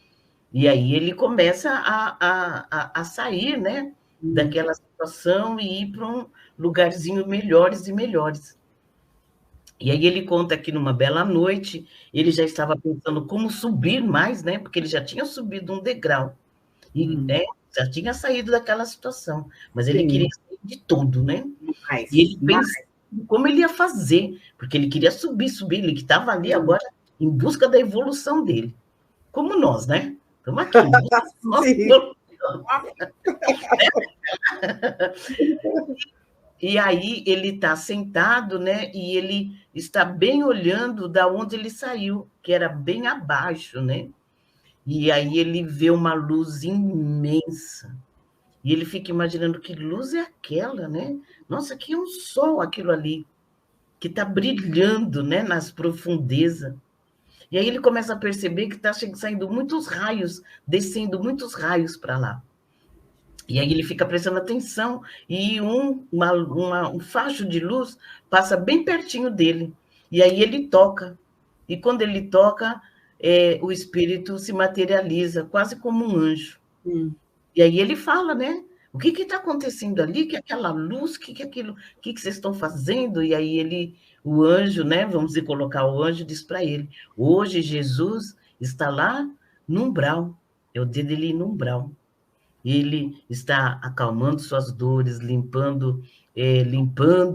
Speaker 2: e aí ele começa a sair, né, daquela situação e ir para um lugarzinho melhores e melhores. E aí ele conta que numa bela noite, ele já estava pensando como subir mais, né, porque ele já tinha subido um degrau, e né, já tinha saído daquela situação, mas ele queria sair de tudo, né? E ele pensava como ele ia fazer, porque ele queria subir, ele que estava ali agora em busca da evolução dele. Como nós, né? Estamos aqui. E aí ele está sentado, né? E ele está bem olhando da onde ele saiu, que era bem abaixo, né? E aí ele vê uma luz imensa. E ele fica imaginando que luz é aquela, né? Nossa, que é um sol aquilo ali, que está brilhando, né? Nas profundezas. E aí ele começa a perceber que está saindo muitos raios, descendo muitos raios para lá. E aí ele fica prestando atenção e um facho de luz passa bem pertinho dele. E aí ele toca. E quando ele toca, o espírito se materializa, quase como um anjo. E aí ele fala, né? O que está acontecendo ali? Que aquela luz, que aquilo, o que vocês estão fazendo? E aí o anjo, né? Vamos dizer, colocar o anjo, diz para ele: hoje Jesus está lá no umbral. É o dia dele ir no umbral. Ele está acalmando suas dores, limpando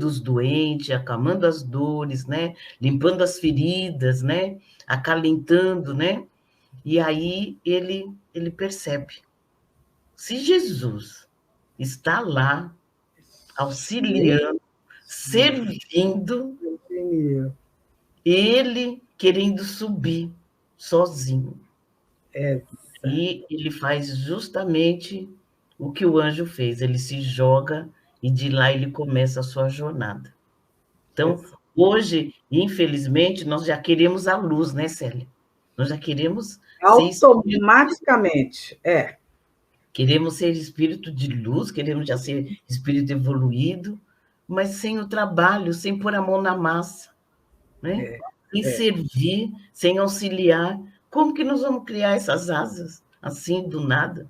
Speaker 2: os doentes, acalmando as dores, né? Limpando as feridas, né? Acalentando, né? E aí ele percebe. Se Jesus está lá, auxiliando, servindo, ele querendo subir sozinho. E ele faz justamente o que o anjo fez, ele se joga e de lá ele começa a sua jornada. Então, hoje, infelizmente, nós já queremos a luz, né, Célia? Nós já queremos
Speaker 3: automaticamente,
Speaker 2: Queremos ser espírito de luz, queremos já ser espírito evoluído, mas sem o trabalho, sem pôr a mão na massa, né? Sem servir, sem auxiliar. Como que nós vamos criar essas asas assim, do nada?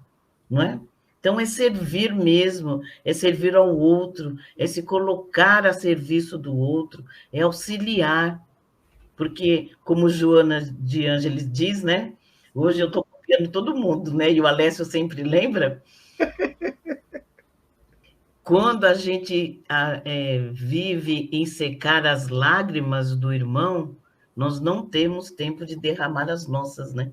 Speaker 2: Não é? Então, é servir mesmo, é servir ao outro, é se colocar a serviço do outro, é auxiliar. Porque, como Joana de Ângeles diz, né? Hoje eu estou copiando todo mundo, né? E o Alessio sempre lembra. Quando a gente vive em secar as lágrimas do irmão, nós não temos tempo de derramar as nossas, né?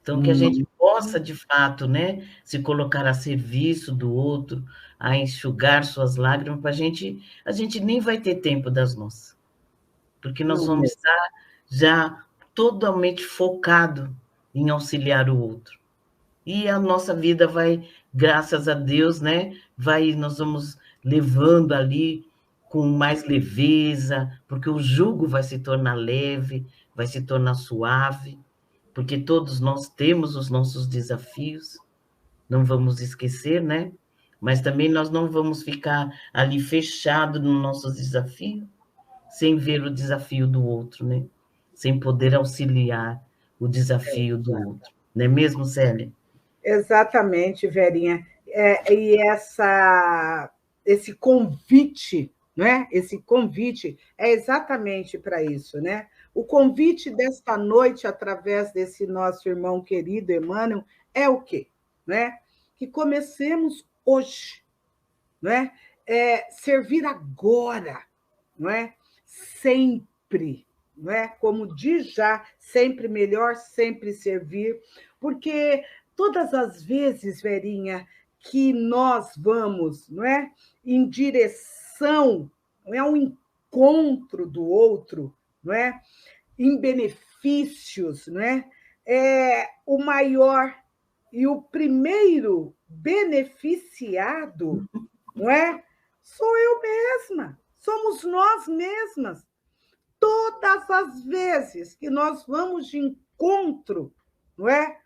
Speaker 2: Então, que a gente possa, de fato, né, se colocar a serviço do outro, a enxugar suas lágrimas, a gente nem vai ter tempo das nossas. porque nós vamos estar já totalmente focado em auxiliar o outro. E a nossa vida vai, graças a Deus, né? Nós vamos levando ali com mais leveza, porque o jugo vai se tornar leve, vai se tornar suave, porque todos nós temos os nossos desafios, não vamos esquecer, né? Mas também nós não vamos ficar ali fechado no nosso desafio, sem ver o desafio do outro, né? Sem poder auxiliar o desafio do outro. Não é mesmo, Célia?
Speaker 3: Exatamente, Verinha. E esse convite, né? Esse convite é exatamente para isso, né? O convite desta noite, através desse nosso irmão querido Emmanuel, é o quê? Né? Que comecemos hoje, né? Servir agora, não é? Sempre, não é? Como diz já, sempre melhor, sempre servir, porque todas as vezes, Verinha, que nós vamos, não é, em direção, não é, ao encontro do outro, não é, em benefícios, não é, o maior e o primeiro beneficiado, não é, sou eu mesma, somos nós mesmas. Todas as vezes que nós vamos de encontro, não é?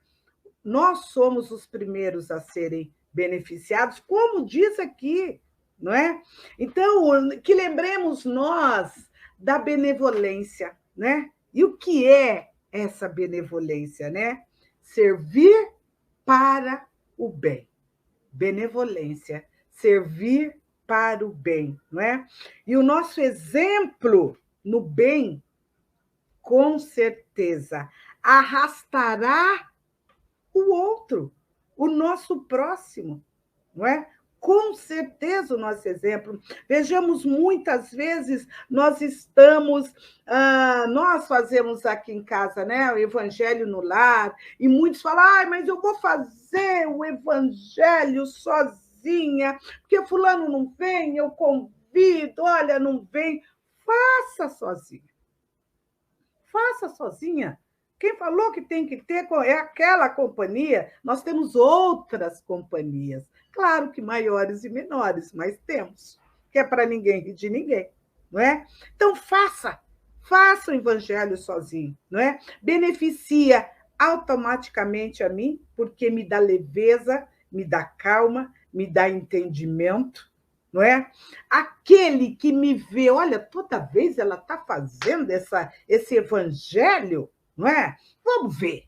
Speaker 3: Nós somos os primeiros a serem beneficiados, como diz aqui, não é? Então, que lembremos nós da benevolência, né? E o que é essa benevolência, né? Servir para o bem. Benevolência, servir para o bem, não é? E o nosso exemplo no bem, com certeza, arrastará o outro, o nosso próximo, não é? Com certeza o nosso exemplo. Vejamos, muitas vezes nós nós fazemos aqui em casa, né, o Evangelho no Lar, e muitos falam, mas eu vou fazer o Evangelho sozinha, porque fulano não vem, eu convido, olha, não vem. Faça sozinha. Faça sozinha. Quem falou que tem que ter é aquela companhia? Nós temos outras companhias. Claro que maiores e menores, mas temos. Que é para ninguém rir de ninguém, não é? Então, faça o evangelho sozinho, não é? Beneficia automaticamente a mim, porque me dá leveza, me dá calma, me dá entendimento, não é? Aquele que me vê, olha, toda vez ela está fazendo esse evangelho, não é? Vamos ver,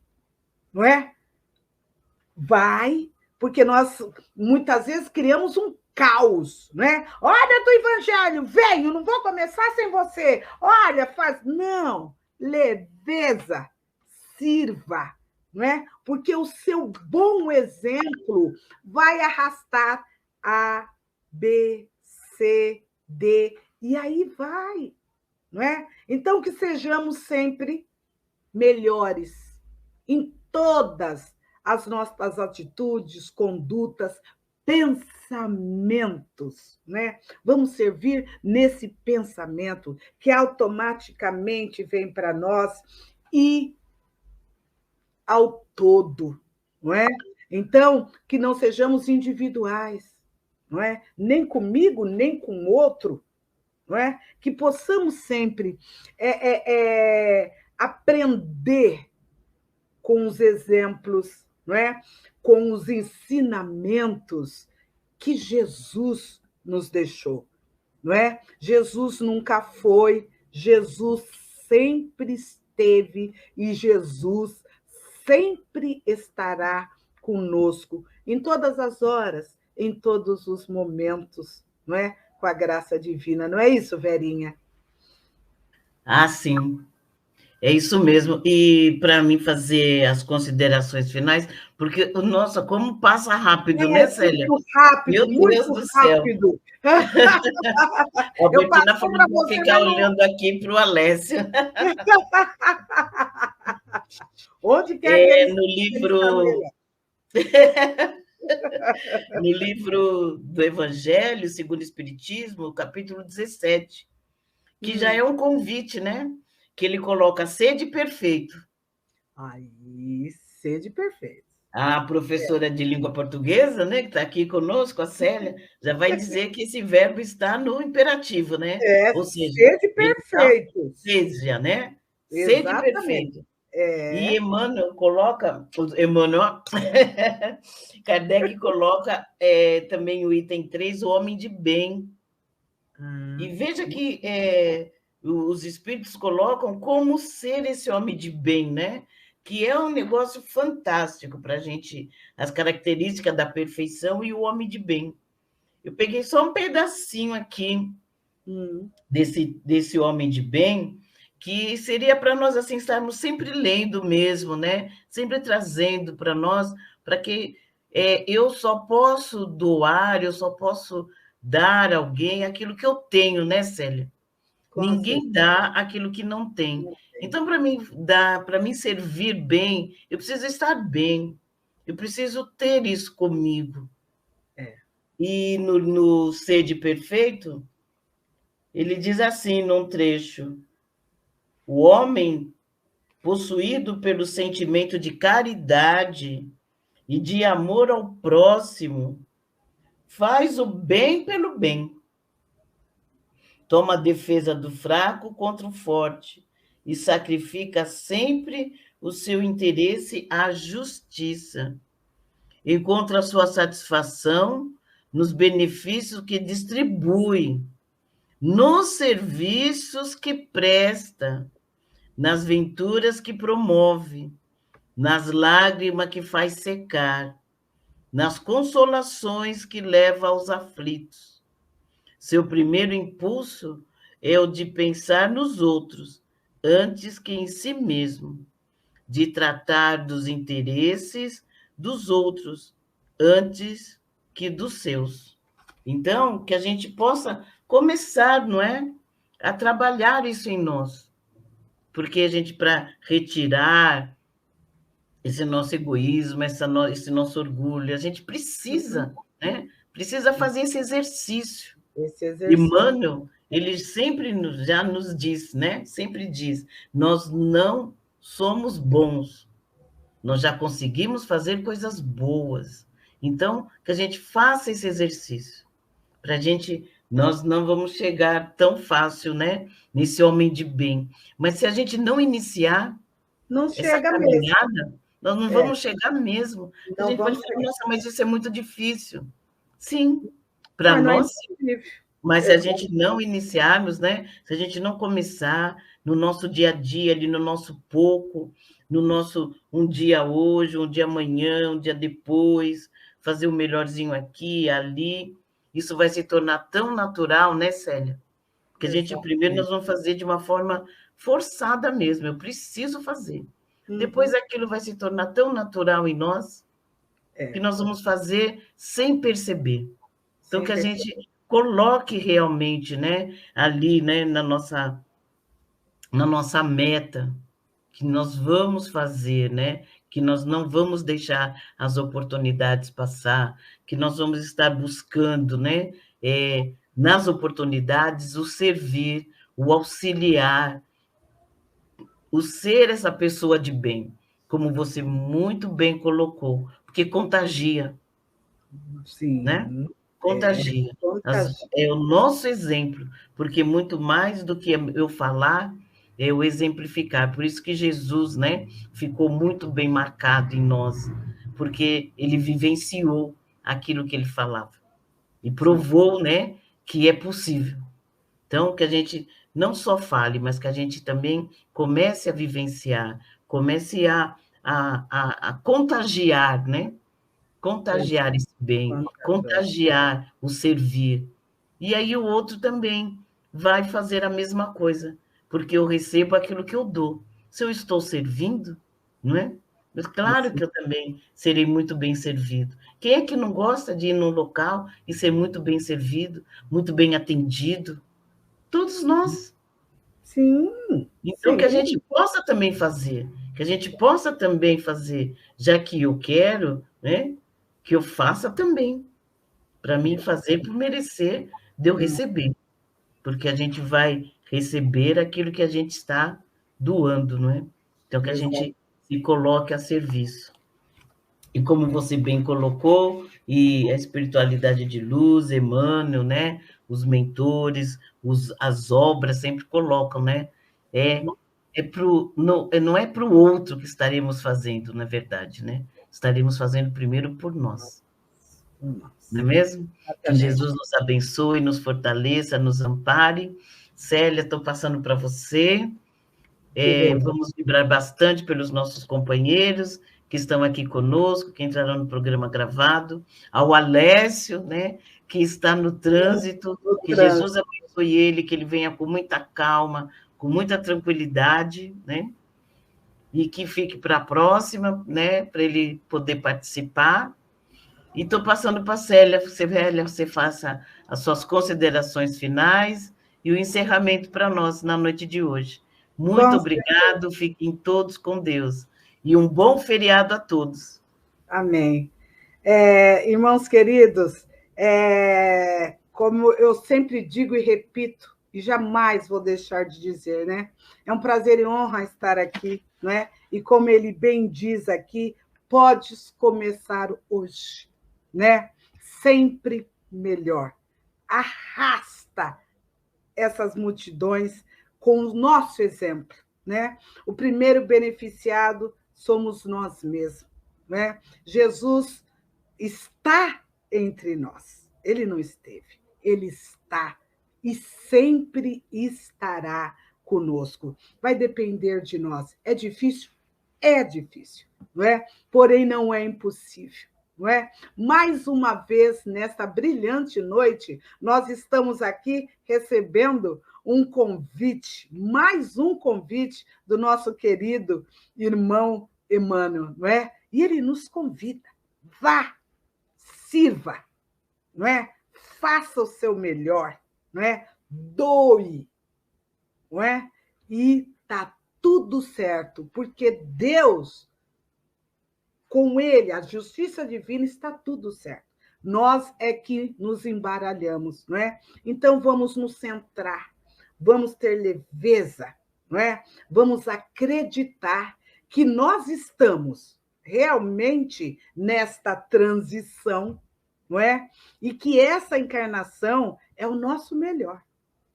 Speaker 3: não é? Vai, porque nós muitas vezes criamos um caos, né? Olha do evangelho, venho, não vou começar sem você. Olha, faz. Não, leveza, sirva, não é? Porque o seu bom exemplo vai arrastar A, B, C, D, e aí vai, não é? Então, que sejamos sempre melhores em todas as nossas atitudes, condutas, pensamentos, né? Vamos servir nesse pensamento que automaticamente vem para nós e ao todo, não é? Então, que não sejamos individuais, não é? Nem comigo, nem com o outro, não é? Que possamos sempre aprender com os exemplos, não é? Com os ensinamentos que Jesus nos deixou, não é? Jesus nunca foi, Jesus sempre esteve e Jesus sempre estará conosco em todas as horas, em todos os momentos, não é? Com a graça divina, não é isso, Verinha?
Speaker 2: Ah, sim. É isso mesmo. E para mim fazer as considerações finais, porque, nossa, como passa rápido, né, Célia?
Speaker 3: Muito rápido,
Speaker 2: Meu Deus do céu.
Speaker 3: Rápido.
Speaker 2: A Bettina falou que vou ficar olhando aqui para o Alessio.
Speaker 3: Onde quer que
Speaker 2: no livro do Evangelho segundo o Espiritismo, capítulo 17. que já é um convite, né? Que ele coloca sede perfeito.
Speaker 3: Aí, sede perfeito.
Speaker 2: A professora de língua portuguesa, né, que está aqui conosco, a Célia, já vai dizer que esse verbo está no imperativo, né? Ou seja,
Speaker 3: sede
Speaker 2: ele está
Speaker 3: perfeito.
Speaker 2: seja, né? Sede
Speaker 3: Exatamente.
Speaker 2: perfeito. E Emmanuel coloca, Kardec coloca também o item 3, o homem de bem. E veja que os espíritos colocam como ser esse homem de bem, né? Que é um negócio fantástico para a gente, as características da perfeição e o homem de bem. Eu peguei só um pedacinho aqui desse homem de bem, que seria para nós assim estarmos sempre lendo mesmo, né? Sempre trazendo para nós, para que eu só posso doar, eu só posso dar a alguém aquilo que eu tenho, né, Célia? Ninguém dá aquilo que não tem. Então, para mim servir bem, eu preciso estar bem. Eu preciso ter isso comigo. E no Sede Perfeito, ele diz assim, num trecho: o homem, possuído pelo sentimento de caridade e de amor ao próximo, faz o bem pelo bem. Toma a defesa do fraco contra o forte e sacrifica sempre o seu interesse à justiça. Encontra a sua satisfação nos benefícios que distribui, nos serviços que presta, nas venturas que promove, nas lágrimas que faz secar, nas consolações que leva aos aflitos. Seu primeiro impulso é o de pensar nos outros, antes que em si mesmo, de tratar dos interesses dos outros, antes que dos seus. Então, que a gente possa começar, não é? A trabalhar isso em nós. Porque a gente, para retirar esse nosso egoísmo, esse nosso orgulho, a gente precisa, né? Precisa fazer esse exercício. Emmanuel, ele sempre já nos diz, né? Sempre diz, nós não somos bons, nós já conseguimos fazer coisas boas. Então, que a gente faça esse exercício, para a gente, nós não vamos chegar tão fácil, né? Nesse homem de bem. Mas se a gente não iniciar essa caminhada, nós não vamos chegar mesmo. A gente pode falar, nossa, mas isso é muito difícil. Sim, para nós, mas se a gente não iniciarmos, né? Se a gente não começar no nosso dia a dia, ali no nosso pouco, no nosso um dia hoje, um dia amanhã, um dia depois, fazer o melhorzinho aqui, ali, isso vai se tornar tão natural, né, Célia? Porque a gente primeiro nós vamos fazer de uma forma forçada mesmo, eu preciso fazer. Depois aquilo vai se tornar tão natural em nós que nós vamos fazer sem perceber. Então, que a gente coloque realmente, né, ali, né, na nossa meta, que nós vamos fazer, né, que nós não vamos deixar as oportunidades passar, que nós vamos estar buscando, né, nas oportunidades, o servir, o auxiliar, o ser essa pessoa de bem, como você muito bem colocou, porque contagia.
Speaker 3: Sim.
Speaker 2: Né? Contagia. É o nosso exemplo, porque muito mais do que eu falar, é o exemplificar. Por isso que Jesus, né, ficou muito bem marcado em nós, porque ele vivenciou aquilo que ele falava e provou, né, que é possível. Então, que a gente não só fale, mas que a gente também comece a vivenciar, comece a contagiar, né? Contagiar esse bem, contagiar o servir. E aí o outro também vai fazer a mesma coisa, porque eu recebo aquilo que eu dou. Se eu estou servindo, não é? Mas claro que eu também serei muito bem servido. Quem é que não gosta de ir num local e ser muito bem servido, muito bem atendido? Todos nós.
Speaker 3: Sim.
Speaker 2: Então, que a gente possa também fazer, já que eu quero, né? Que eu faça também, para mim fazer por merecer de eu receber, porque a gente vai receber aquilo que a gente está doando, não é? Então, que a gente se coloque a serviço. E como você bem colocou, e a espiritualidade de luz, Emmanuel, né? Os mentores, as obras sempre colocam, né? Não é para o outro que estaremos fazendo, na verdade, né? Estaremos fazendo primeiro por nós. Não é mesmo? Que Jesus nos abençoe, nos fortaleça, nos ampare. Célia, estou passando para você. Vamos vibrar bastante pelos nossos companheiros que estão aqui conosco, que entrarão no programa gravado, ao Alessio, né, que está no trânsito, que Jesus abençoe ele, que ele venha com muita calma, com muita tranquilidade, né, e que fique para a próxima, né, para ele poder participar. E estou passando para a Célia, você faça as suas considerações finais e o encerramento para nós na noite de hoje. Muito obrigado, fiquem todos com Deus. E um bom feriado a todos.
Speaker 3: Amém. Irmãos queridos, como eu sempre digo e repito, e jamais vou deixar de dizer, né? É um prazer e honra estar aqui, né? E como ele bem diz aqui, podes começar hoje, né? Sempre melhor. Arrasta essas multidões com o nosso exemplo, né? O primeiro beneficiado somos nós mesmos, né? Jesus está entre nós. Ele não esteve, ele está e sempre estará conosco. Vai depender de nós. É difícil? É difícil, não é? Porém, não é impossível. Não é? Mais uma vez, nesta brilhante noite, nós estamos aqui recebendo um convite, mais um convite do nosso querido irmão Emmanuel, não é? E ele nos convida, vá, sirva, não é? Faça o seu melhor, não é? Doe, não é? E tá tudo certo, porque Deus, com ele, a justiça divina, está tudo certo. Nós é que nos embaralhamos, não é? Então vamos nos centrar, vamos ter leveza, não é? Vamos acreditar que nós estamos realmente nesta transição, não é? E que essa encarnação é o nosso melhor.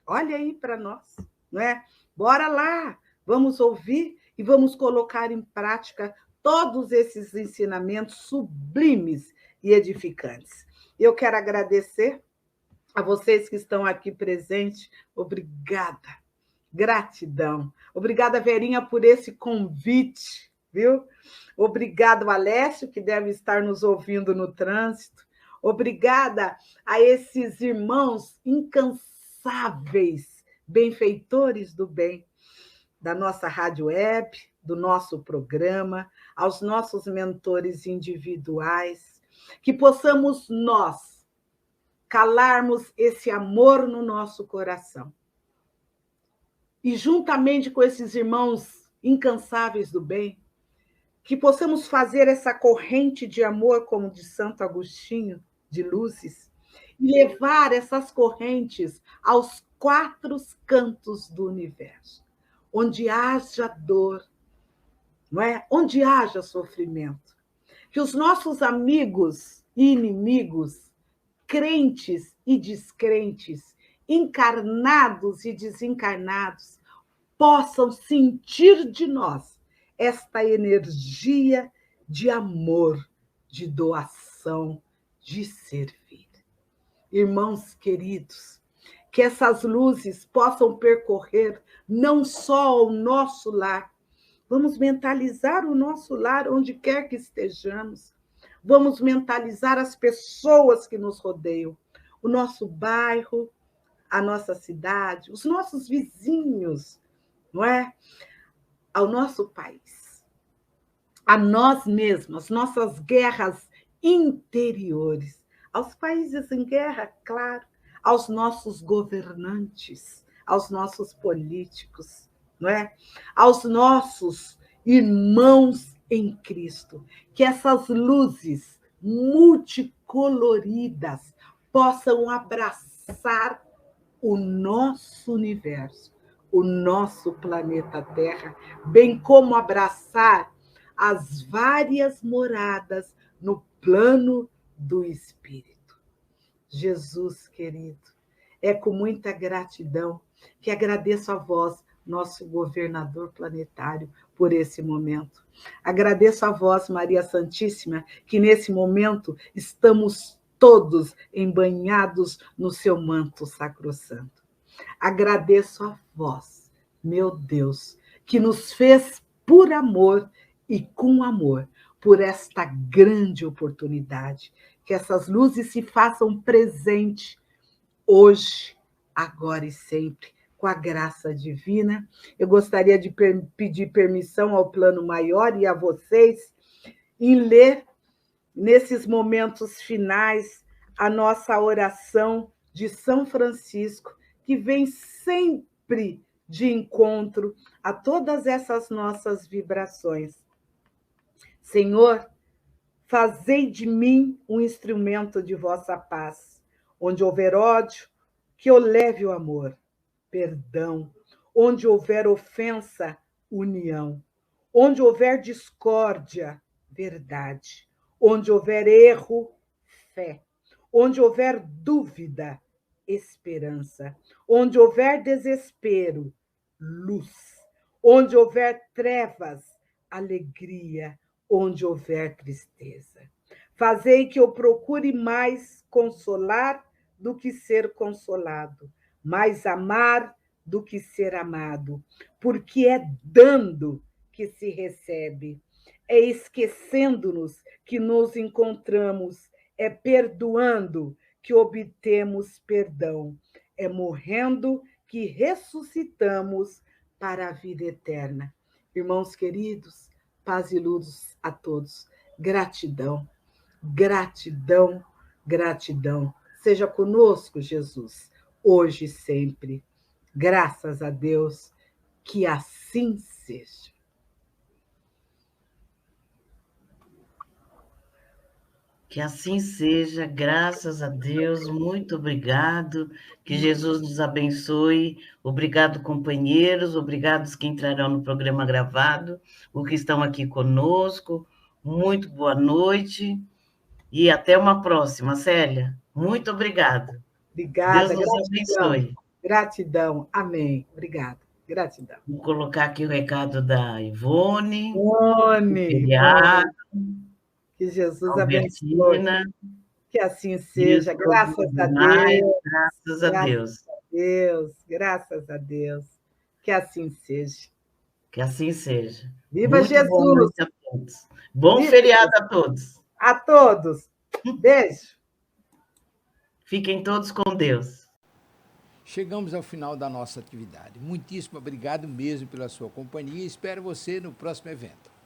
Speaker 3: Olha aí para nós, não é? Bora lá, vamos ouvir e vamos colocar em prática todos esses ensinamentos sublimes e edificantes. Eu quero agradecer a vocês que estão aqui presentes. Obrigada, gratidão. Obrigada, Verinha, por esse convite, viu? Obrigado, Alessio, que deve estar nos ouvindo no trânsito. Obrigada a esses irmãos incansáveis, benfeitores do bem, da nossa rádio web, do nosso programa, aos nossos mentores individuais, que possamos nós calarmos esse amor no nosso coração. E juntamente com esses irmãos incansáveis do bem, que possamos fazer essa corrente de amor, como de Santo Agostinho, de luzes, e levar essas correntes aos 4 cantos do universo, onde haja dor, não é? Onde haja sofrimento. Que os nossos amigos e inimigos, crentes e descrentes, encarnados e desencarnados, possam sentir de nós esta energia de amor, de doação, de servir. Irmãos queridos, que essas luzes possam percorrer não só o nosso lar, vamos mentalizar o nosso lar onde quer que estejamos, vamos mentalizar as pessoas que nos rodeiam, o nosso bairro, a nossa cidade, os nossos vizinhos, não é? Ao nosso país, a nós mesmos, nossas guerras interiores, aos países em guerra, claro, aos nossos governantes, aos nossos políticos, não é? Aos nossos irmãos em Cristo, que essas luzes multicoloridas possam abraçar o nosso universo, o nosso planeta Terra, bem como abraçar as várias moradas no plano do Espírito. Jesus querido, é com muita gratidão que agradeço a vós, nosso governador planetário, por esse momento. Agradeço a vós, Maria Santíssima, que nesse momento estamos todos embanhados no seu manto sacrossanto. Agradeço a vós, meu Deus, que nos fez por amor e com amor, por esta grande oportunidade. Que essas luzes se façam presente hoje, agora e sempre, com a graça divina. Eu gostaria de pedir permissão ao plano maior e a vocês em ler, nesses momentos finais, a nossa oração de São Francisco, que vem sempre de encontro a todas essas nossas vibrações. Senhor, fazei de mim um instrumento de vossa paz. Onde houver ódio, que eu leve o amor, perdão. Onde houver ofensa, união. Onde houver discórdia, verdade. Onde houver erro, fé. Onde houver dúvida, esperança. Onde houver desespero, luz. Onde houver trevas, alegria. Onde houver tristeza. Fazei que eu procure mais consolar do que ser consolado, mais amar do que ser amado, porque é dando que se recebe, é esquecendo-nos que nos encontramos, é perdoando que obtemos perdão, é morrendo que ressuscitamos para a vida eterna. Irmãos queridos, paz e luz a todos. Gratidão, gratidão, gratidão. Seja conosco, Jesus, hoje e sempre. Graças a Deus, que assim seja.
Speaker 2: Que assim seja, graças a Deus, muito obrigado, que Jesus nos abençoe, obrigado, companheiros, obrigados que entrarão no programa gravado, os que estão aqui conosco, muito boa noite e até uma próxima, Célia, muito obrigado.
Speaker 3: Obrigada,
Speaker 2: Deus nos abençoe.
Speaker 3: Gratidão, amém, obrigada, gratidão.
Speaker 2: Vou colocar aqui o recado da Ivone,
Speaker 3: Ivone, que Jesus abençoe. Que assim seja, graças a Deus.
Speaker 2: Graças a Deus.
Speaker 3: Graças a Deus. Que assim seja.
Speaker 2: Que assim seja.
Speaker 3: Viva
Speaker 2: muito
Speaker 3: Jesus!
Speaker 2: Boa noite a todos. Bom feriado a todos.
Speaker 3: A todos. Beijo.
Speaker 2: Fiquem todos com Deus.
Speaker 1: Chegamos ao final da nossa atividade. Muitíssimo obrigado mesmo pela sua companhia e espero você no próximo evento.